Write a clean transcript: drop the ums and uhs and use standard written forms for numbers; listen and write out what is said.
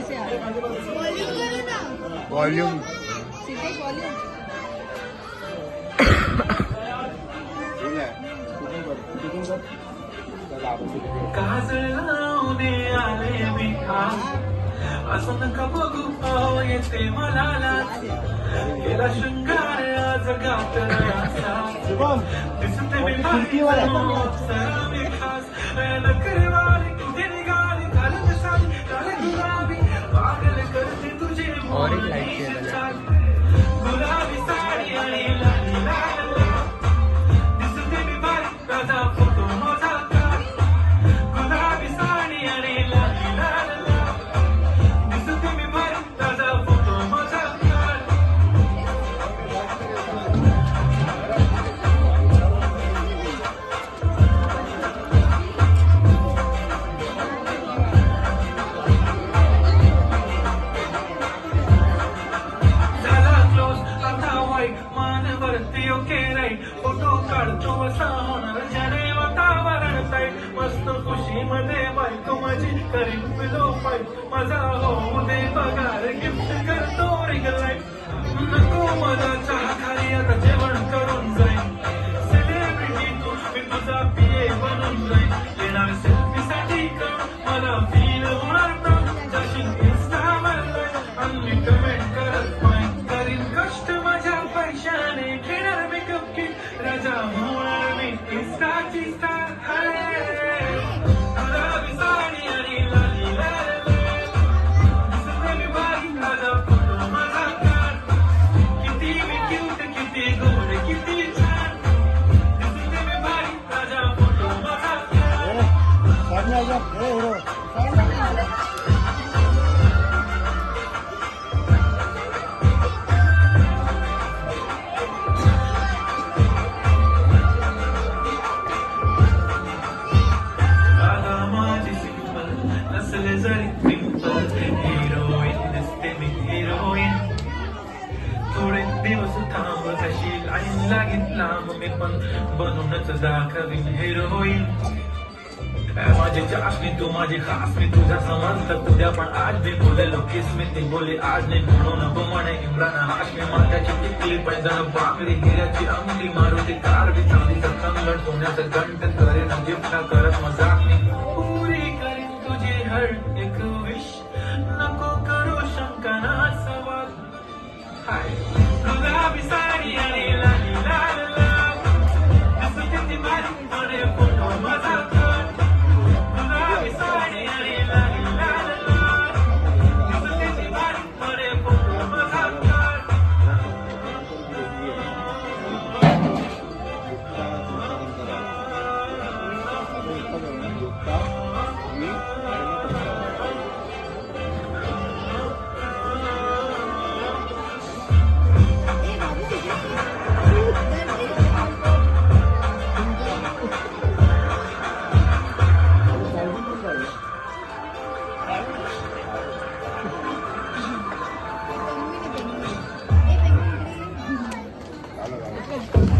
कैसे आ रहा है? वॉल्यूम सिद्धेश वॉल्यूम काजळ लावणे आले मी असं नका बघू पाहो येते मला लाज गेला शृंगार आज गातराचा दिसते मी अप्सरा मी खास नकरवाली कुठे निघाली घालत साडी काळे गुलाबी पागल करते तुझे और एक लाइट केलेलं आहे. गुलाबी साडी आणि लाली लाल दिसते मी बारी राजा फोटो माझा काढ गुलाबी साडी आणि लाली लाल दिसते मी बारी राजा फोटो माझा काढ झाला क्लोज आता वाईट मानवरती ओके राईट फोटो काढतो असा होणार ज्याने वातावरण ताईट मस्त खुशीमध्ये बायको माझी करीन पिलो फाईट माझा होऊ दे पगार गिफ्ट करतो रिंग लाईट नको माझा चहा खाली आता जेवण करून जाईन सेलिब्रिटी तू मी तुझा पिये बनून जाईन येणार सेल्फी साठी कर मला फील होणार तर जशी इंस्टावर लाईन आणि कमेंट करत पाहिजे करीन कष्ट माझ्या पैशाने घेणार मेकअप किट राजा होणार मी इंस्टाची स्टार गुलाबी साडी आणि लाली लाल दिसते मी बारी राजा फोटो माझा काढ किती मी क्यूट किती गोड किती छान दिसते मी बारी राजा फोटो माझा काढ दादा माझी सिंपल नसले जरी सिंपल हिरोईन दिसते मी हिरोईन थोडे दिवस थांब कशी लाईन लागेल लांब मी पण बनूनच दाखवीन हिरोईन माझी चाशनी तू माझी खास मी तुझ्या समजत तुझ्या पण आज मी बोलेलो किस मी ती बोली आज नाही म्हणून नको म्हणे इम्रान हाशमी माथ्याची टिकली पैजण बाकरी हिऱ्याची अंगठी मारुती कार बी चांदीचं कंगण सोन्याचं गंट करेन गिफ्ट करत मजाक मी पुरी करीन तुझी हर एक विश नको करू शंका ना सवाल हाय गुलाबी